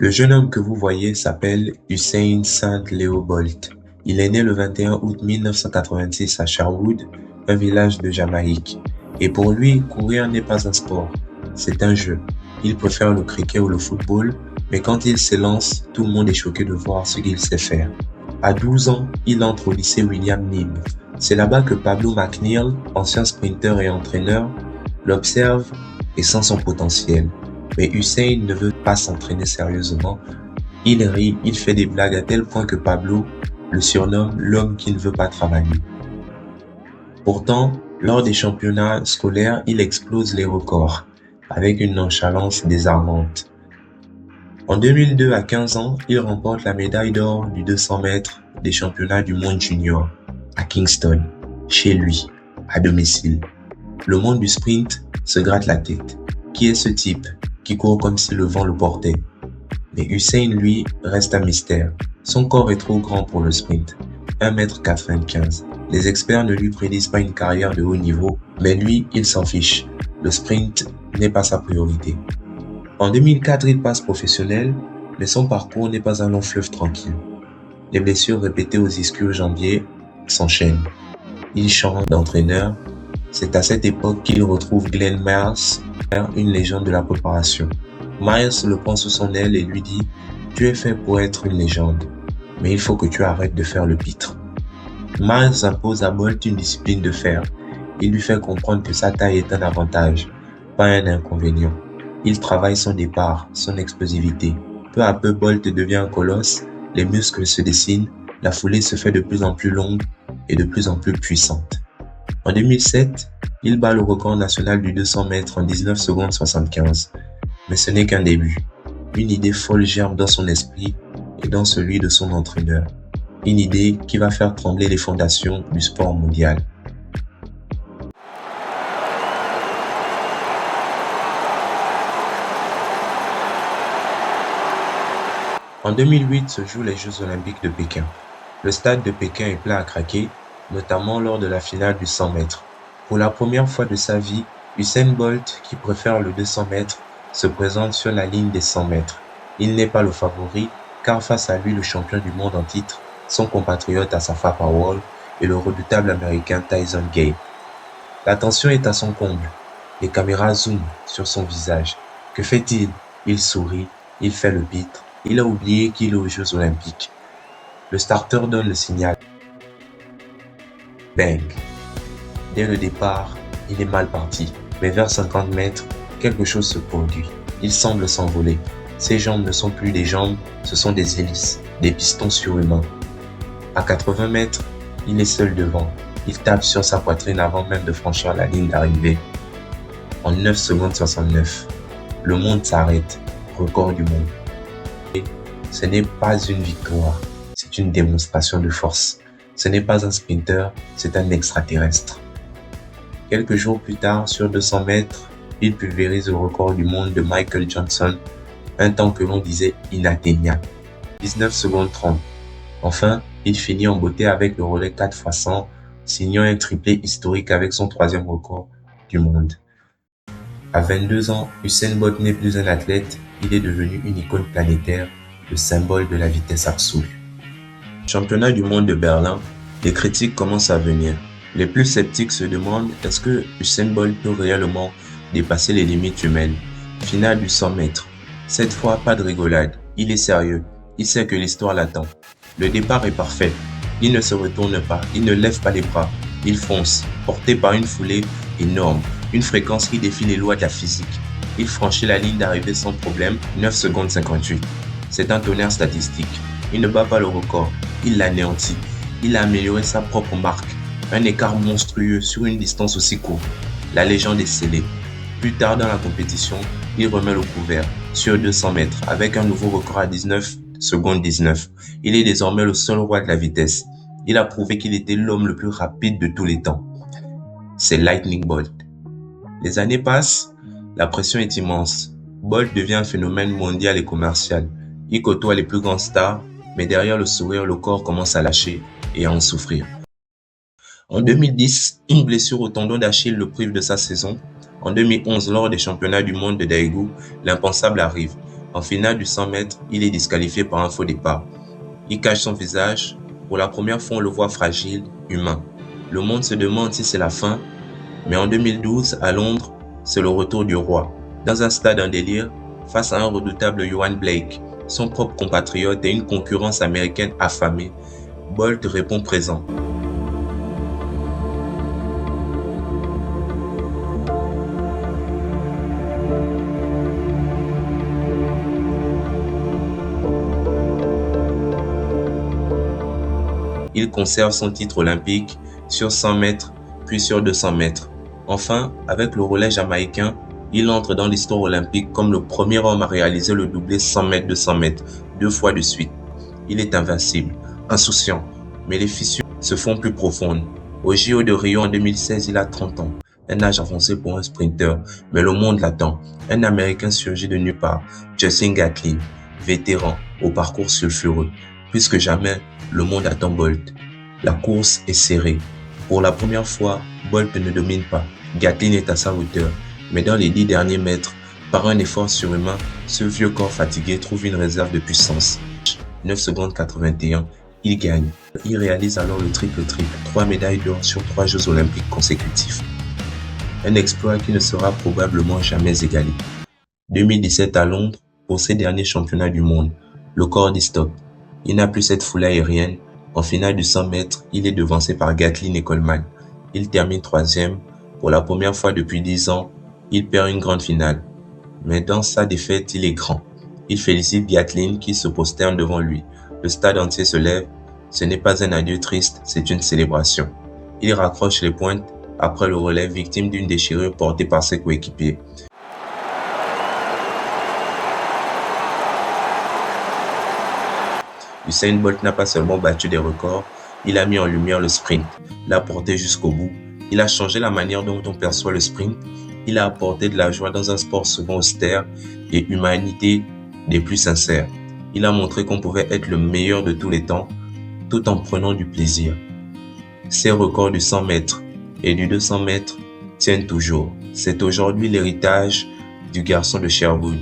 Le jeune homme que vous voyez s'appelle Usain St. Leo Bolt. Il est né le 21 août 1986 à Sherwood, un village de Jamaïque. Et pour lui, courir n'est pas un sport, c'est un jeu. Il préfère le cricket ou le football, mais quand il s'élance, tout le monde est choqué de voir ce qu'il sait faire. À 12 ans, il entre au lycée William Knibb. C'est là-bas que Pablo McNeil, ancien sprinter et entraîneur, l'observe et sent son potentiel. Mais Usain ne veut pas s'entraîner sérieusement. Il rit, il fait des blagues à tel point que Pablo le surnomme l'homme qui ne veut pas travailler. Pourtant, lors des championnats scolaires, il explose les records, avec une nonchalance désarmante. En 2002, à 15 ans, il remporte la médaille d'or du 200 mètres des championnats du monde junior, à Kingston, chez lui, à domicile. Le monde du sprint se gratte la tête. Qui est ce type qui court comme si le vent le portait? Mais Usain, lui, reste un mystère. Son corps est trop grand pour le sprint, 1,95 m. Les experts ne lui prédisent pas une carrière de haut niveau, mais lui, il s'en fiche. Le sprint n'est pas sa priorité. En 2004, il passe professionnel, mais son parcours n'est pas un long fleuve tranquille. Les blessures répétées aux ischio-jambiers s'enchaînent. Il change d'entraîneur. C'est à cette époque qu'il retrouve Glenn Miles, une légende de la préparation. Miles le prend sous son aile et lui dit « Tu es fait pour être une légende, mais il faut que tu arrêtes de faire le pitre. » Miles impose à Bolt une discipline de fer. Il lui fait comprendre que sa taille est un avantage, pas un inconvénient. Il travaille son départ, son explosivité. Peu à peu, Bolt devient un colosse, les muscles se dessinent, la foulée se fait de plus en plus longue et de plus en plus puissante. En 2007, il bat le record national du 200 mètres en 19 secondes 75. Mais ce n'est qu'un début. Une idée folle germe dans son esprit et dans celui de son entraîneur. Une idée qui va faire trembler les fondations du sport mondial. En 2008 se jouent les Jeux Olympiques de Pékin. Le stade de Pékin est plein à craquer, notamment lors de la finale du 100 mètres. Pour la première fois de sa vie, Usain Bolt, qui préfère le 200 mètres, se présente sur la ligne des 100 mètres. Il n'est pas le favori, car face à lui le champion du monde en titre, son compatriote Asafa Powell et le redoutable américain Tyson Gay. La tension est à son comble. Les caméras zooment sur son visage. Que fait-il? Il sourit, il fait le pitre. Il a oublié qu'il est aux Jeux Olympiques. Le starter donne le signal. Bang! Dès le départ, il est mal parti. Mais vers 50 mètres, quelque chose se produit. Il semble s'envoler. Ses jambes ne sont plus des jambes, ce sont des hélices, des pistons surhumains. À 80 mètres, il est seul devant. Il tape sur sa poitrine avant même de franchir la ligne d'arrivée. En 9 secondes 69, le monde s'arrête. Record du monde. Et ce n'est pas une victoire, c'est une démonstration de force. Ce n'est pas un sprinter, c'est un extraterrestre. Quelques jours plus tard, sur 200 mètres, il pulvérise le record du monde de Michael Johnson, un temps que l'on disait inatteignable, 19 secondes 30. Enfin, il finit en beauté avec le relais 4x100, signant un triplé historique avec son troisième record du monde. À 22 ans, Usain Bolt n'est plus un athlète, il est devenu une icône planétaire, le symbole de la vitesse absolue. Championnat du monde de Berlin, les critiques commencent à venir. Les plus sceptiques se demandent est-ce que Usain Bolt peut réellement dépasser les limites humaines. Finale du 100 mètres. Cette fois, pas de rigolade. Il est sérieux. Il sait que l'histoire l'attend. Le départ est parfait. Il ne se retourne pas. Il ne lève pas les bras. Il fonce, porté par une foulée énorme. Une fréquence qui défie les lois de la physique. Il franchit la ligne d'arrivée sans problème, 9 secondes 58. C'est un tonnerre statistique. Il ne bat pas le record. Il l'anéantit. Il a amélioré sa propre marque. Un écart monstrueux sur une distance aussi courte. La légende est scellée. Plus tard dans la compétition, il remet le couvert sur 200 mètres avec un nouveau record à 19 secondes 19. Il est désormais le seul roi de la vitesse. Il a prouvé qu'il était l'homme le plus rapide de tous les temps. C'est Lightning Bolt. Les années passent, la pression est immense. Bolt devient un phénomène mondial et commercial. Il côtoie les plus grandes stars, mais derrière le sourire, le corps commence à lâcher et à en souffrir. En 2010, une blessure au tendon d'Achille le prive de sa saison. En 2011, lors des championnats du monde de Daegu, l'impensable arrive. En finale du 100 mètres, il est disqualifié par un faux départ. Il cache son visage. Pour la première fois, on le voit fragile, humain. Le monde se demande si c'est la fin, mais en 2012, à Londres, c'est le retour du roi. Dans un stade en délire, face à un redoutable Yohan Blake, son propre compatriote et une concurrence américaine affamée, Bolt répond présent. Il conserve son titre olympique sur 100 mètres, puis sur 200 mètres. Enfin, avec le relais jamaïcain, il entre dans l'histoire olympique comme le premier homme à réaliser le doublé 100 mètres 200 mètres, 2 fois de suite. Il est invincible, insouciant, mais les fissures se font plus profondes. Au JO de Rio en 2016, il a 30 ans. Un âge avancé pour un sprinter, mais le monde l'attend. Un Américain surgit de nulle part, Justin Gatlin, vétéran, au parcours sulfureux. Plus que jamais, le monde attend Bolt. La course est serrée. Pour la première fois, Bolt ne domine pas. Gatlin est à sa hauteur. Mais dans les 10 derniers mètres, par un effort surhumain, ce vieux corps fatigué trouve une réserve de puissance. 9 secondes 81, il gagne. Il réalise alors le triple-triple, 3 médailles d'or sur 3 Jeux olympiques consécutifs. Un exploit qui ne sera probablement jamais égalé. 2017 à Londres, pour ses derniers championnats du monde, le corps dit stop. Il n'a plus cette foule aérienne. En finale du 100 mètres, il est devancé par Gatlin et Coleman. Il termine 3e. Pour la première fois depuis 10 ans, il perd une grande finale. Mais dans sa défaite, il est grand. Il félicite Gatlin qui se prosterne devant lui. Le stade entier se lève. Ce n'est pas un adieu triste, c'est une célébration. Il raccroche les pointes après le relais, victime d'une déchirure portée par ses coéquipiers. Usain Bolt n'a pas seulement battu des records, il a mis en lumière le sprint, l'a porté jusqu'au bout, il a changé la manière dont on perçoit le sprint, il a apporté de la joie dans un sport souvent austère et humanité des plus sincères. Il a montré qu'on pouvait être le meilleur de tous les temps, tout en prenant du plaisir. Ses records du 100 mètres et du 200 mètres tiennent toujours. C'est aujourd'hui l'héritage du garçon de Sherwood,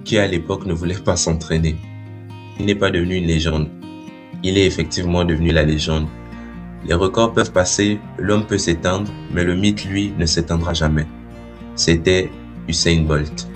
qui à l'époque ne voulait pas s'entraîner. Il n'est pas devenu une légende. Il est effectivement devenu la légende. Les records peuvent passer, l'homme peut s'éteindre, mais le mythe, lui, ne s'éteindra jamais. C'était Usain Bolt.